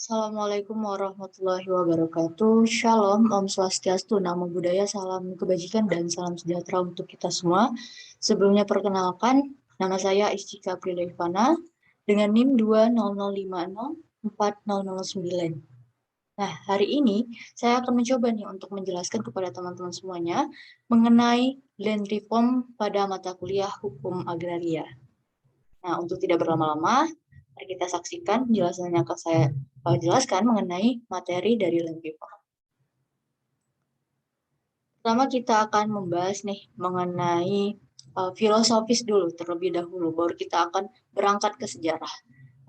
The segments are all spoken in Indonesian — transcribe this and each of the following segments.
Assalamualaikum warahmatullahi wabarakatuh. Shalom, Om Swastiastu, Namo Buddhaya, salam kebajikan dan salam sejahtera untuk kita semua. Sebelumnya perkenalkan, nama saya Istika Prilevana dengan NIM 200504009. Nah, hari ini saya akan mencoba nih untuk menjelaskan kepada teman-teman semuanya mengenai land reform pada mata kuliah hukum agraria. Nah, untuk tidak berlama-lama, mari kita saksikan penjelasan yang akan saya jelaskan mengenai materi dari land reform. Pertama kita akan membahas nih mengenai filosofis dulu terlebih dahulu, baru kita akan berangkat ke sejarah.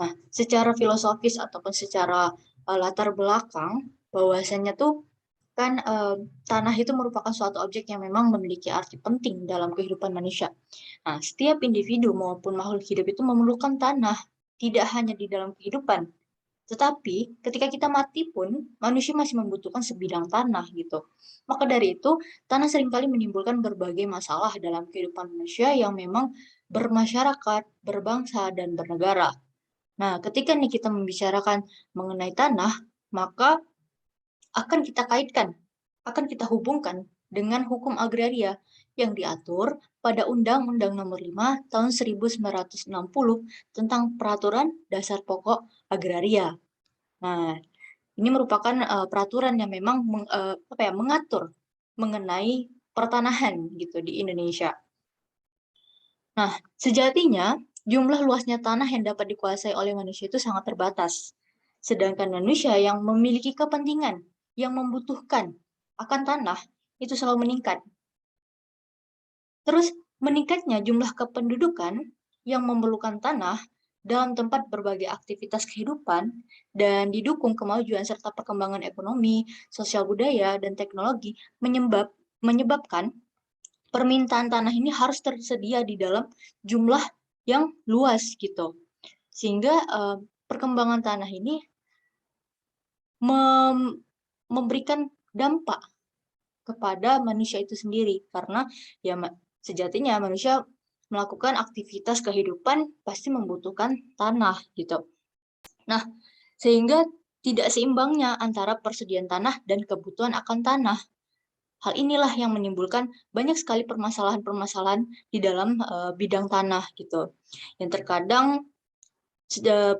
Nah, secara filosofis ataupun secara latar belakang, bahwasanya tuh kan tanah itu merupakan suatu objek yang memang memiliki arti penting dalam kehidupan manusia. Nah, setiap individu maupun makhluk hidup itu memerlukan tanah, tidak hanya di dalam kehidupan, tetapi ketika kita mati pun manusia masih membutuhkan sebidang tanah gitu. Maka dari itu, tanah seringkali menimbulkan berbagai masalah dalam kehidupan manusia yang memang bermasyarakat, berbangsa, dan bernegara. Nah, ketika nih kita membicarakan mengenai tanah, maka akan kita kaitkan, akan kita hubungkan dengan hukum agraria yang diatur pada Undang-Undang Nomor 5 Tahun 1960 tentang Peraturan Dasar Pokok Agraria. Nah, ini merupakan peraturan yang memang mengatur mengenai pertanahan gitu di Indonesia. Nah, sejatinya jumlah luasnya tanah yang dapat dikuasai oleh manusia itu sangat terbatas. Sedangkan manusia yang memiliki kepentingan, yang membutuhkan akan tanah, itu selalu meningkat. Terus meningkatnya jumlah kependudukan yang memerlukan tanah dalam tempat berbagai aktivitas kehidupan dan didukung kemajuan serta perkembangan ekonomi, sosial budaya, dan teknologi menyebabkan permintaan tanah ini harus tersedia di dalam jumlah yang luas gitu. Sehingga perkembangan tanah ini memberikan dampak kepada manusia itu sendiri karena ya sejatinya manusia melakukan aktivitas kehidupan pasti membutuhkan tanah gitu. Nah, sehingga tidak seimbangnya antara persediaan tanah dan kebutuhan akan tanah. Hal inilah yang menimbulkan banyak sekali permasalahan-permasalahan di dalam bidang tanah gitu. Yang terkadang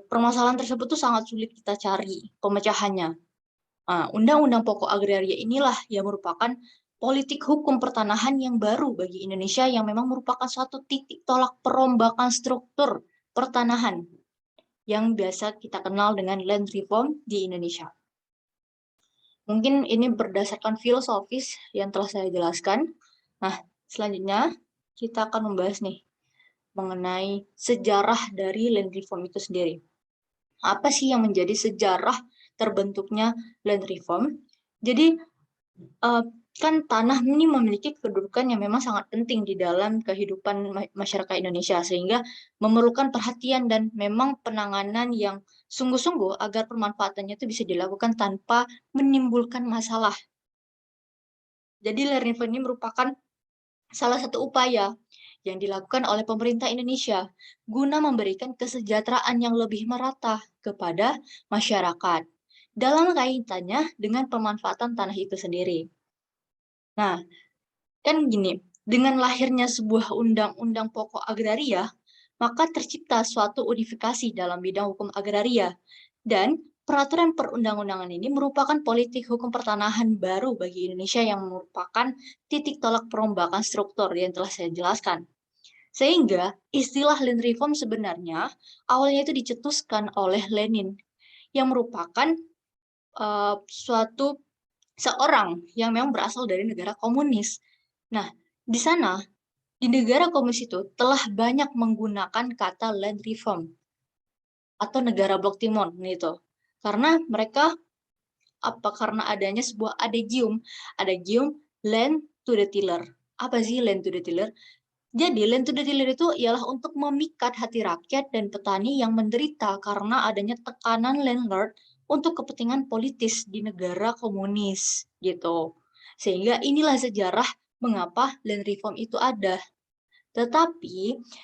permasalahan tersebut tuh sangat sulit kita cari pemecahannya. Undang-Undang Pokok Agraria inilah yang merupakan politik hukum pertanahan yang baru bagi Indonesia yang memang merupakan suatu titik tolak perombakan struktur pertanahan yang biasa kita kenal dengan land reform di Indonesia. Mungkin ini berdasarkan filosofis yang telah saya jelaskan. Nah, selanjutnya kita akan membahas nih mengenai sejarah dari land reform itu sendiri. Apa sih yang menjadi sejarah terbentuknya land reform? Jadi kan tanah ini memiliki kedudukan yang memang sangat penting di dalam kehidupan masyarakat Indonesia sehingga memerlukan perhatian dan memang penanganan yang sungguh-sungguh agar pemanfaatannya itu bisa dilakukan tanpa menimbulkan masalah. Jadi land reform ini merupakan salah satu upaya yang dilakukan oleh pemerintah Indonesia guna memberikan kesejahteraan yang lebih merata kepada masyarakat dalam kaitannya dengan pemanfaatan tanah itu sendiri. Nah, kan gini, dengan lahirnya sebuah undang-undang pokok agraria, maka tercipta suatu unifikasi dalam bidang hukum agraria. Dan peraturan perundang-undangan ini merupakan politik hukum pertanahan baru bagi Indonesia yang merupakan titik tolak perombakan struktur yang telah saya jelaskan. Sehingga istilah land reform sebenarnya awalnya itu dicetuskan oleh Lenin yang merupakan suatu seorang yang memang berasal dari negara komunis. Nah, di sana, di negara komunis itu telah banyak menggunakan kata land reform atau negara blok timur gitu. Karena mereka karena adanya sebuah adagium land to the tiller. Apa sih land to the tiller? Jadi land to the tiller itu ialah untuk memikat hati rakyat dan petani yang menderita karena adanya tekanan landlord untuk kepentingan politis di negara komunis gitu. Sehingga inilah sejarah mengapa land reform itu ada. Tetapi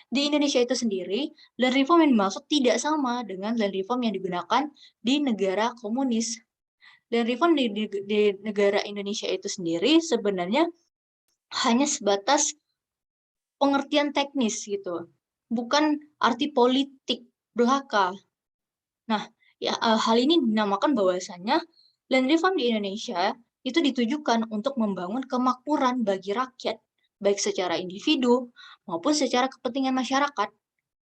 di Indonesia itu sendiri, land reform yang dimaksud tidak sama dengan land reform yang digunakan di negara komunis. Land reform di negara Indonesia itu sendiri sebenarnya hanya sebatas pengertian teknis gitu, bukan arti politik belaka. Nah, ya, hal ini dinamakan bahwasanya land reform di Indonesia itu ditujukan untuk membangun kemakmuran bagi rakyat, baik secara individu maupun secara kepentingan masyarakat.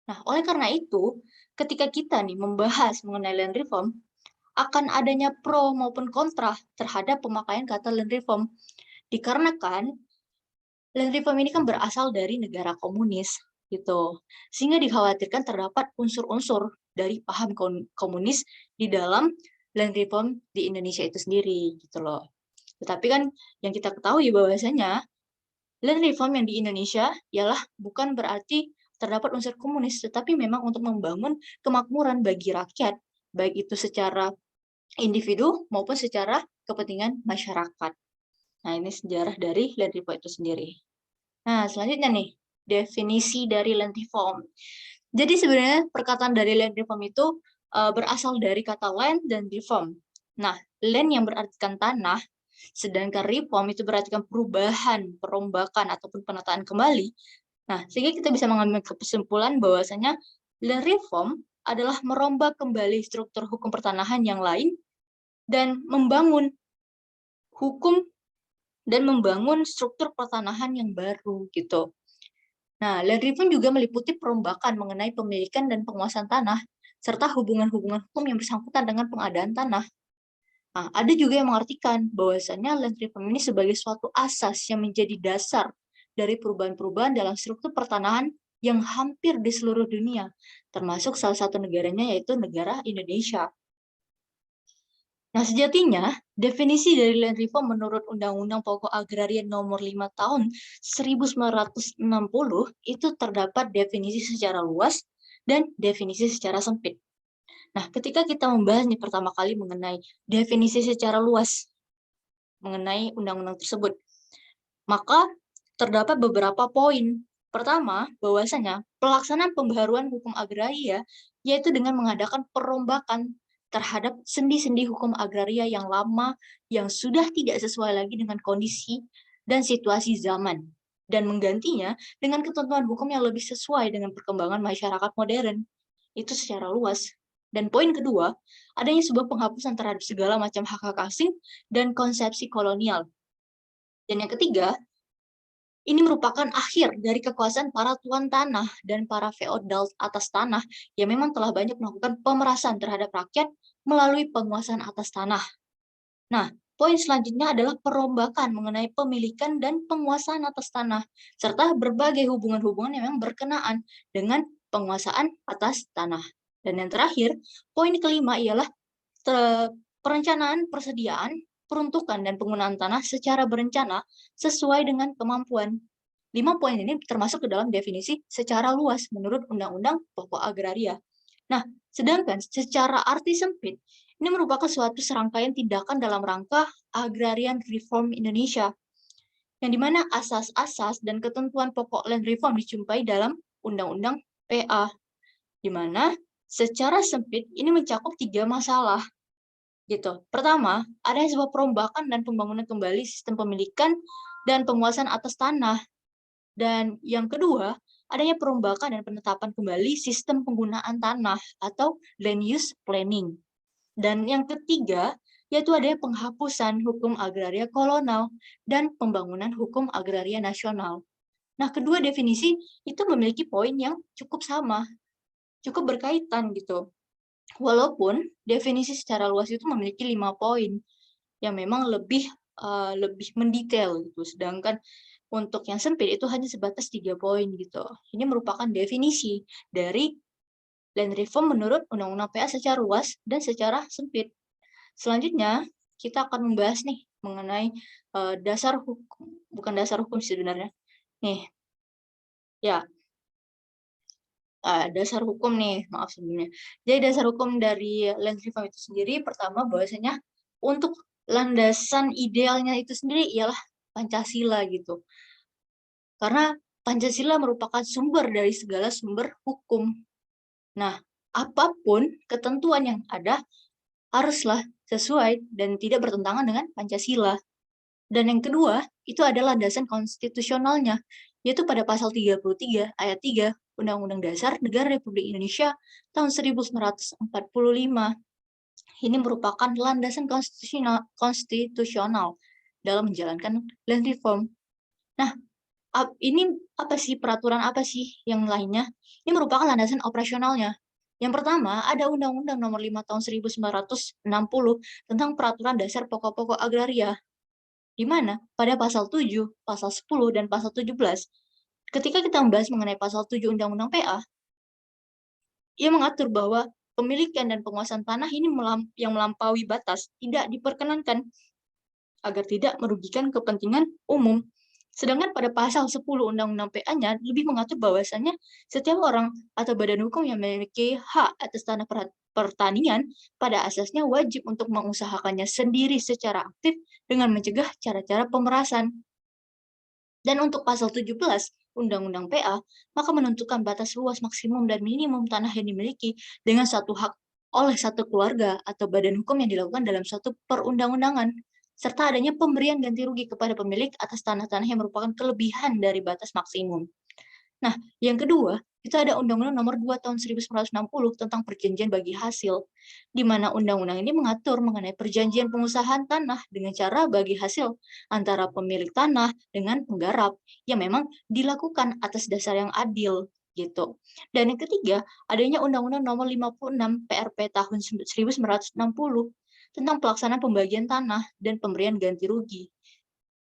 Nah, oleh karena itu, ketika kita nih membahas mengenai land reform, akan adanya pro maupun kontra terhadap pemakaian kata land reform. Dikarenakan land reform ini kan berasal dari negara komunis gitu. Sehingga dikhawatirkan terdapat unsur-unsur dari paham komunis di dalam land reform di Indonesia itu sendiri gitu loh. Tetapi kan yang kita ketahui bahwasanya land reform yang di Indonesia ialah bukan berarti terdapat unsur komunis, tetapi memang untuk membangun kemakmuran bagi rakyat, baik itu secara individu maupun secara kepentingan masyarakat. Nah, ini sejarah dari land reform itu sendiri. Nah, selanjutnya nih, definisi dari land reform. Jadi sebenarnya perkataan dari land reform itu berasal dari kata land dan reform. Nah, land yang berartikan tanah, sedangkan reform itu berartikan perubahan, perombakan, ataupun penataan kembali. Nah, sehingga kita bisa mengambil kesimpulan bahwasanya land reform adalah merombak kembali struktur hukum pertanahan yang lain dan membangun hukum dan membangun struktur pertanahan yang baru gitu. Nah, land reform juga meliputi perombakan mengenai pemilikan dan penguasaan tanah, serta hubungan-hubungan hukum yang bersangkutan dengan pengadaan tanah. Nah, ada juga yang mengartikan bahwasannya land reform ini sebagai suatu asas yang menjadi dasar dari perubahan-perubahan dalam struktur pertanahan yang hampir di seluruh dunia, termasuk salah satu negaranya yaitu negara Indonesia. Nah, sejatinya, definisi dari land reform menurut Undang-Undang Pokok Agraria Nomor 5 Tahun 1960 itu terdapat definisi secara luas dan definisi secara sempit. Nah, ketika kita membahas nih pertama kali mengenai definisi secara luas mengenai undang-undang tersebut, maka terdapat beberapa poin. Pertama, bahwasanya pelaksanaan pembaharuan hukum agraria yaitu dengan mengadakan perombakan terhadap sendi-sendi hukum agraria yang lama yang sudah tidak sesuai lagi dengan kondisi dan situasi zaman dan menggantinya dengan ketentuan hukum yang lebih sesuai dengan perkembangan masyarakat modern. Itu secara luas. Dan poin kedua, adanya sebuah penghapusan terhadap segala macam hak-hak asing dan konsepsi kolonial. Dan yang ketiga, ini merupakan akhir dari kekuasaan para tuan tanah dan para feodal atas tanah yang memang telah banyak melakukan pemerasan terhadap rakyat melalui penguasaan atas tanah. Nah, poin selanjutnya adalah perombakan mengenai pemilikan dan penguasaan atas tanah, serta berbagai hubungan-hubungan yang memang berkenaan dengan penguasaan atas tanah. Dan yang terakhir, poin kelima ialah perencanaan persediaan, peruntukan, dan penggunaan tanah secara berencana sesuai dengan kemampuan. 5 poin ini termasuk ke dalam definisi secara luas menurut Undang-Undang Pokok Agraria. Nah, sedangkan secara arti sempit, ini merupakan suatu serangkaian tindakan dalam rangka agrarian reform Indonesia, yang dimana asas-asas dan ketentuan pokok land reform dijumpai dalam Undang-Undang PA, di mana secara sempit ini mencakup 3 masalah, gitu. Pertama, ada sebuah perombakan dan pembangunan kembali sistem pemilikan dan penguasaan atas tanah. Dan yang kedua, adanya perombakan dan penetapan kembali sistem penggunaan tanah atau land use planning. Dan yang ketiga, yaitu adanya penghapusan hukum agraria kolonial dan pembangunan hukum agraria nasional. Nah, kedua definisi itu memiliki poin yang cukup sama, cukup berkaitan gitu. Walaupun definisi secara luas itu memiliki 5 poin yang memang lebih mendetail gitu, sedangkan untuk yang sempit itu hanya sebatas 3 poin gitu. Ini merupakan definisi dari land reform menurut Undang-Undang PA secara luas dan secara sempit. Selanjutnya, kita akan membahas nih mengenai dasar hukum, bukan dasar hukum sebenarnya. Nih, ya, dasar hukum nih, maaf sebelumnya. Jadi dasar hukum dari land reform itu sendiri, pertama bahwasanya untuk landasan idealnya itu sendiri ialah Pancasila gitu. Karena Pancasila merupakan sumber dari segala sumber hukum. Nah, apapun ketentuan yang ada haruslah sesuai dan tidak bertentangan dengan Pancasila. Dan yang kedua, itu adalah landasan konstitusionalnya, yaitu pada pasal 33 ayat 3 Undang-Undang Dasar Negara Republik Indonesia tahun 1945. Ini merupakan landasan konstitusional dalam menjalankan land reform. Nah, ini apa sih peraturan apa sih yang lainnya? Ini merupakan landasan operasionalnya. Yang pertama, ada Undang-Undang Nomor 5 Tahun 1960 tentang Peraturan Dasar Pokok-pokok Agraria, di mana pada pasal 7, pasal 10, dan pasal 17, ketika kita membahas mengenai pasal 7 Undang-Undang PA, ia mengatur bahwa pemilikan dan penguasaan tanah ini yang melampaui batas tidak diperkenankan agar tidak merugikan kepentingan umum. Sedangkan pada pasal 10 Undang-Undang PA-nya lebih mengatur bahwasannya setiap orang atau badan hukum yang memiliki hak atas tanah pertanian pada asasnya wajib untuk mengusahakannya sendiri secara aktif dengan mencegah cara-cara pemerasan. Dan untuk pasal 17 Undang-Undang PA, maka menentukan batas luas maksimum dan minimum tanah yang dimiliki dengan satu hak oleh satu keluarga atau badan hukum yang dilakukan dalam suatu perundang-undangan, serta adanya pemberian ganti rugi kepada pemilik atas tanah-tanah yang merupakan kelebihan dari batas maksimum. Nah, yang kedua, itu ada Undang-Undang Nomor 2 Tahun 1960 tentang Perjanjian Bagi Hasil, di mana undang-undang ini mengatur mengenai perjanjian pengusahaan tanah dengan cara bagi hasil antara pemilik tanah dengan penggarap yang memang dilakukan atas dasar yang adil gitu. Dan yang ketiga, adanya Undang-Undang Nomor 56 PRP tahun 1960 tentang pelaksanaan pembagian tanah dan pemberian ganti rugi.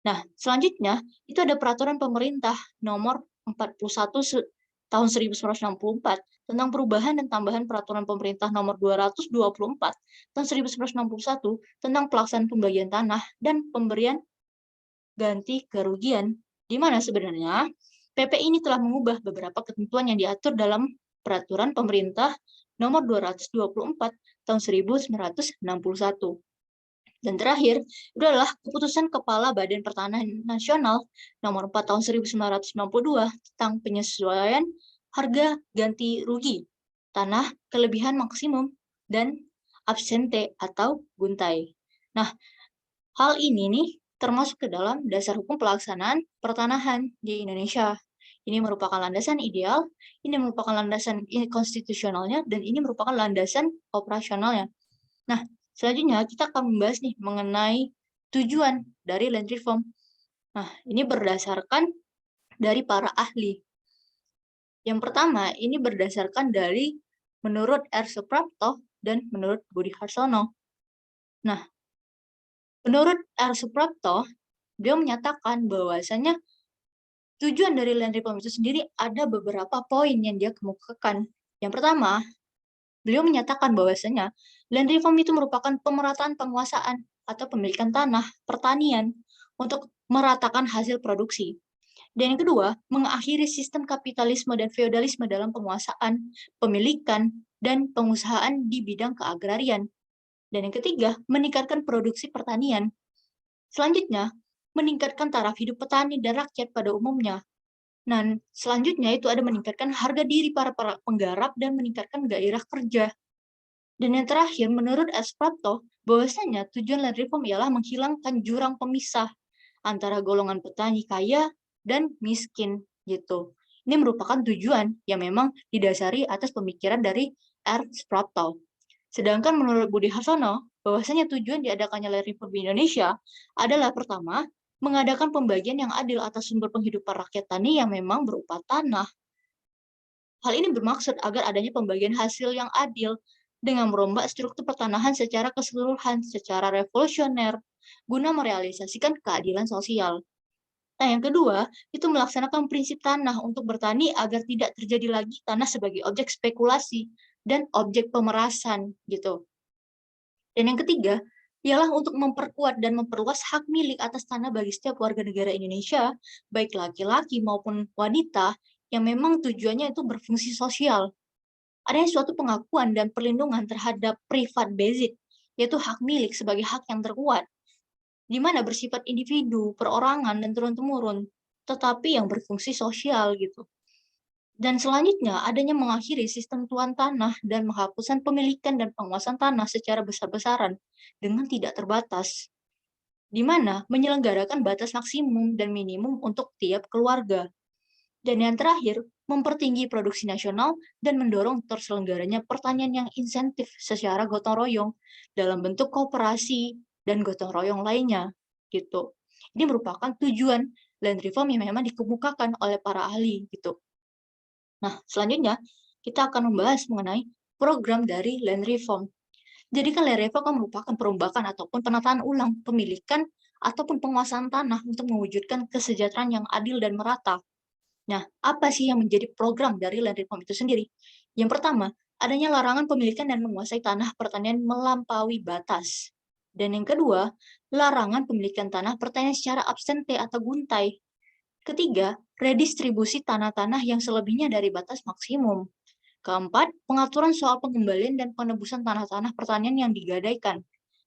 Nah, selanjutnya itu ada peraturan pemerintah nomor 41 tahun 1964 tentang perubahan dan tambahan peraturan pemerintah nomor 224 tahun 1961 tentang pelaksanaan pembagian tanah dan pemberian ganti kerugian, di mana sebenarnya PP ini telah mengubah beberapa ketentuan yang diatur dalam peraturan pemerintah nomor 224 tahun 1961. Dan terakhir, itu adalah keputusan Kepala Badan Pertanahan Nasional nomor 4 tahun 1992 tentang penyesuaian harga ganti rugi tanah kelebihan maksimum dan absente atau guntai. Nah, hal ini nih termasuk ke dalam dasar hukum pelaksanaan pertanahan di Indonesia. Ini merupakan landasan ideal, ini merupakan landasan konstitusionalnya, dan ini merupakan landasan operasionalnya. Nah, selanjutnya kita akan membahas nih mengenai tujuan dari land reform. Nah, ini berdasarkan dari para ahli. Yang pertama, ini berdasarkan dari menurut R. Suprapto dan menurut Budi Harsono. Nah, menurut R. Suprapto, beliau menyatakan bahwasanya tujuan dari land reform itu sendiri ada beberapa poin yang dia kemukakan. Yang pertama, beliau menyatakan bahwasanya land reform itu merupakan pemerataan penguasaan atau pemilikan tanah pertanian untuk meratakan hasil produksi. Dan yang kedua, mengakhiri sistem kapitalisme dan feodalisme dalam penguasaan, pemilikan, dan pengusahaan di bidang keagrarian. Dan yang ketiga, meningkatkan produksi pertanian. Selanjutnya, meningkatkan taraf hidup petani dan rakyat pada umumnya. Dan selanjutnya itu ada meningkatkan harga diri para penggarap dan meningkatkan gairah kerja. Dan yang terakhir, menurut Esprato, bahwasanya tujuan land reform ialah menghilangkan jurang pemisah antara golongan petani kaya dan miskin gitu. Ini merupakan tujuan yang memang didasari atas pemikiran dari R. Sprato. Sedangkan menurut Budi Harsono, bahwasanya tujuan diadakannya land reform di Indonesia adalah pertama, mengadakan pembagian yang adil atas sumber penghidupan rakyat tani yang memang berupa tanah. Hal ini bermaksud agar adanya pembagian hasil yang adil dengan merombak struktur pertanahan secara keseluruhan, secara revolusioner, guna merealisasikan keadilan sosial. Nah, yang kedua, itu melaksanakan prinsip tanah untuk bertani agar tidak terjadi lagi tanah sebagai objek spekulasi dan objek pemerasan, gitu. Dan yang ketiga, ialah untuk memperkuat dan memperluas hak milik atas tanah bagi setiap warga negara Indonesia, baik laki-laki maupun wanita, yang memang tujuannya itu berfungsi sosial. Adanya suatu pengakuan dan perlindungan terhadap privat basic, yaitu hak milik sebagai hak yang terkuat, di mana bersifat individu, perorangan, dan turun-temurun. tetapi yang berfungsi sosial gitu. Dan selanjutnya, adanya mengakhiri sistem tuan tanah dan menghapuskan pemilikan dan penguasaan tanah secara besar-besaran dengan tidak terbatas, di mana menyelenggarakan batas maksimum dan minimum untuk tiap keluarga. Dan yang terakhir, mempertinggi produksi nasional dan mendorong terselenggaranya pertanian yang insentif secara gotong royong dalam bentuk kooperasi dan gotong royong lainnya. Gitu. Ini merupakan tujuan land reform yang memang dikemukakan oleh para ahli gitu. Nah, selanjutnya kita akan membahas mengenai program dari land reform. Jadi kan land reform kan merupakan perombakan ataupun penataan ulang pemilikan ataupun penguasaan tanah untuk mewujudkan kesejahteraan yang adil dan merata. Nah, apa sih yang menjadi program dari land reform itu sendiri? Yang pertama, adanya larangan pemilikan dan menguasai tanah pertanian melampaui batas. Dan yang kedua, larangan pemilikan tanah pertanian secara absente atau guntai. Ketiga, redistribusi tanah-tanah yang selebihnya dari batas maksimum. Keempat, pengaturan soal pengembalian dan penebusan tanah-tanah pertanian yang digadaikan.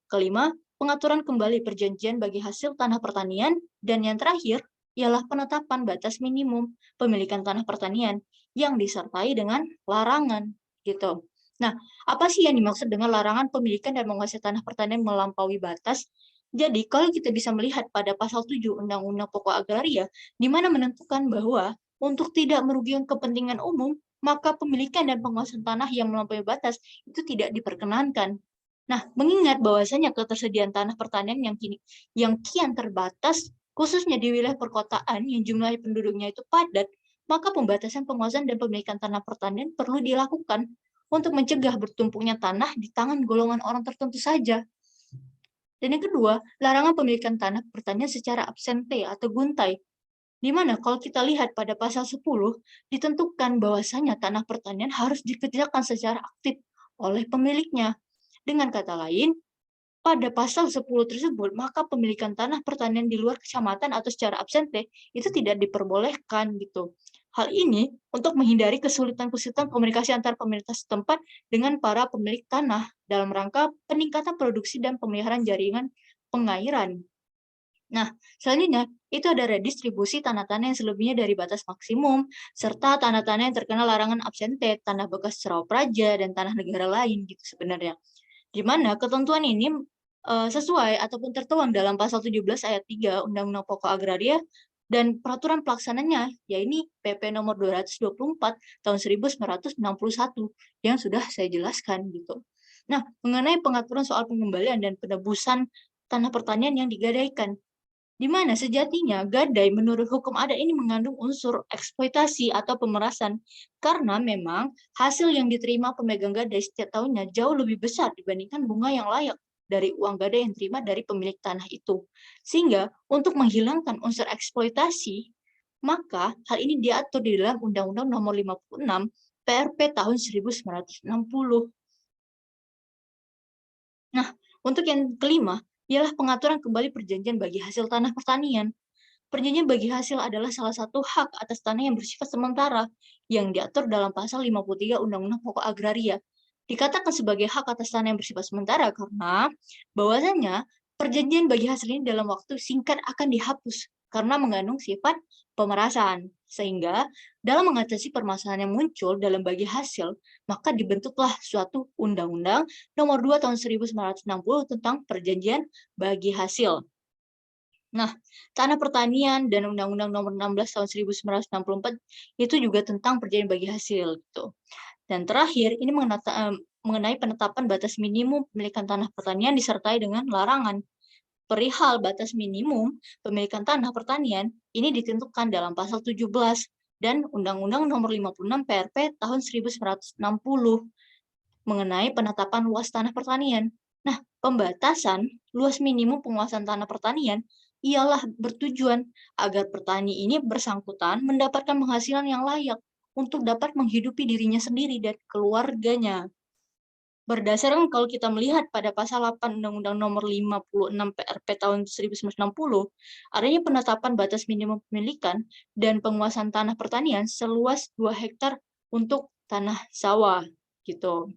Kelima, pengaturan kembali perjanjian bagi hasil tanah pertanian. Dan yang terakhir, ialah penetapan batas minimum pemilikan tanah pertanian yang disertai dengan larangan. Gitu. Nah, apa sih yang dimaksud dengan larangan pemilikan dan menguasai tanah pertanian melampaui batas? Jadi, kalau kita bisa melihat pada pasal 7 Undang-Undang Pokok Agraria, di mana menentukan bahwa untuk tidak merugikan kepentingan umum, maka pemilikan dan penguasaan tanah yang melampaui batas itu tidak diperkenankan. Nah, mengingat bahwasanya ketersediaan tanah pertanian yang kian terbatas, khususnya di wilayah perkotaan yang jumlah penduduknya itu padat, maka pembatasan penguasaan dan pemilikan tanah pertanian perlu dilakukan untuk mencegah bertumpuknya tanah di tangan golongan orang tertentu saja. Dan yang kedua, larangan pemilikan tanah pertanian secara absente atau guntai, di mana kalau kita lihat pada pasal 10, ditentukan bahwasanya tanah pertanian harus dikerjakan secara aktif oleh pemiliknya. Dengan kata lain, pada pasal 10 tersebut, maka pemilikan tanah pertanian di luar kecamatan atau secara absente itu tidak diperbolehkan gitu. Hal ini untuk menghindari kesulitan-kesulitan komunikasi antar pemerintah setempat dengan para pemilik tanah dalam rangka peningkatan produksi dan pemeliharaan jaringan pengairan. Nah, selanjutnya itu ada redistribusi tanah-tanah yang selebihnya dari batas maksimum, serta tanah-tanah yang terkena larangan absente, tanah bekas Serau Praja, dan tanah negara lain gitu sebenarnya. Di mana ketentuan ini sesuai ataupun tertuang dalam pasal 17 ayat 3 Undang-Undang Pokok Agraria dan peraturan pelaksananya, yaitu PP nomor 224 tahun 1961 yang sudah saya jelaskan gitu. Nah, mengenai pengaturan soal pengembalian dan penebusan tanah pertanian yang digadaikan, di mana sejatinya gadai menurut hukum adat ini mengandung unsur eksploitasi atau pemerasan, karena memang hasil yang diterima pemegang gadai setiap tahunnya jauh lebih besar dibandingkan bunga yang layak dari uang gadai yang diterima dari pemilik tanah itu. Sehingga untuk menghilangkan unsur eksploitasi, maka hal ini diatur di dalam Undang-Undang Nomor 56 PRP tahun 1960. Nah, untuk yang kelima, ialah pengaturan kembali perjanjian bagi hasil tanah pertanian. Perjanjian bagi hasil adalah salah satu hak atas tanah yang bersifat sementara yang diatur dalam pasal 53 Undang-Undang Pokok Agraria. Dikatakan sebagai hak atas tanah yang bersifat sementara karena bahwasanya perjanjian bagi hasil ini dalam waktu singkat akan dihapus karena mengandung sifat pemerasan. Sehingga dalam mengatasi permasalahan yang muncul dalam bagi hasil, maka dibentuklah suatu Undang-Undang Nomor 2 Tahun 1960 tentang Perjanjian Bagi Hasil. Nah, tanah pertanian dan Undang-Undang Nomor 16 Tahun 1964 itu juga tentang perjanjian bagi hasil gitu. Dan terakhir, ini mengenai penetapan batas minimum pemilikan tanah pertanian disertai dengan larangan. Perihal batas minimum pemilikan tanah pertanian ini ditentukan dalam pasal 17 dan Undang-Undang Nomor 56 PRP tahun 1960 mengenai penetapan luas tanah pertanian. Nah, pembatasan luas minimum penguasaan tanah pertanian ialah bertujuan agar petani ini bersangkutan mendapatkan penghasilan yang layak untuk dapat menghidupi dirinya sendiri dan keluarganya. Berdasarkan kalau kita melihat pada pasal 8 Undang-Undang Nomor 56 PRP tahun 1960, adanya penetapan batas minimum pemilikan dan penguasaan tanah pertanian seluas 2 hektar untuk tanah sawah gitu.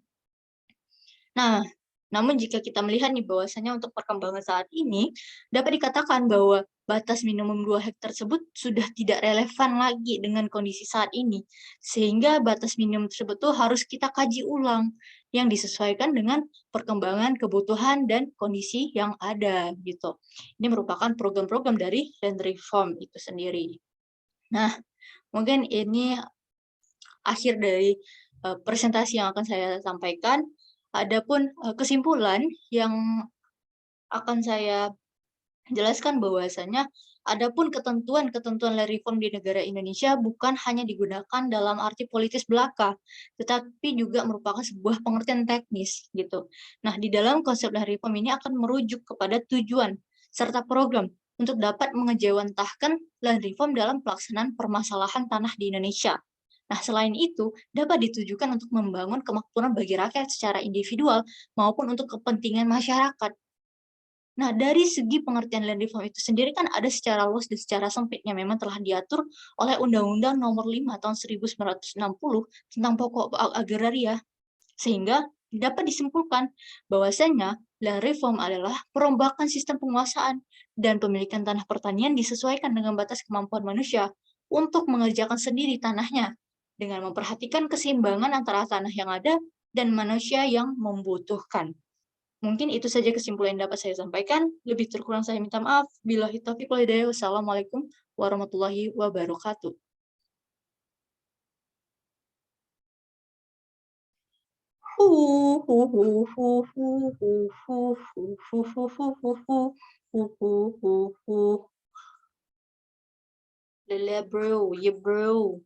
Nah, namun jika kita melihat nih bahwasanya untuk perkembangan saat ini, dapat dikatakan bahwa batas minimum 2 hektar tersebut sudah tidak relevan lagi dengan kondisi saat ini. Sehingga batas minimum tersebut tuh harus kita kaji ulang, yang disesuaikan dengan perkembangan kebutuhan dan kondisi yang ada gitu. Ini merupakan program-program dari land reform itu sendiri. Nah, mungkin ini akhir dari presentasi yang akan saya sampaikan. Adapun kesimpulan yang akan saya jelaskan bahwasanya adapun ketentuan-ketentuan land reform di negara Indonesia bukan hanya digunakan dalam arti politis belaka, tetapi juga merupakan sebuah pengertian teknis gitu. Nah, di dalam konsep land reform ini akan merujuk kepada tujuan serta program untuk dapat mengejawantahkan land reform dalam pelaksanaan permasalahan tanah di Indonesia. Nah, selain itu, dapat ditujukan untuk membangun kemakmuran bagi rakyat secara individual maupun untuk kepentingan masyarakat. Nah, dari segi pengertian land reform itu sendiri kan ada secara luas dan secara sempit yang memang telah diatur oleh Undang-Undang Nomor 5 Tahun 1960 tentang pokok agraria. Sehingga dapat disimpulkan bahwasanya land reform adalah perombakan sistem penguasaan dan pemilikan tanah pertanian disesuaikan dengan batas kemampuan manusia untuk mengerjakan sendiri tanahnya dengan memperhatikan keseimbangan antara tanah yang ada dan manusia yang membutuhkan. Mungkin itu saja kesimpulan yang dapat saya sampaikan. Lebih terkurang saya minta maaf. Billahi taufiq wal hidayah. Wassalamualaikum warahmatullahi wabarakatuh. Lelah bro, ya bro.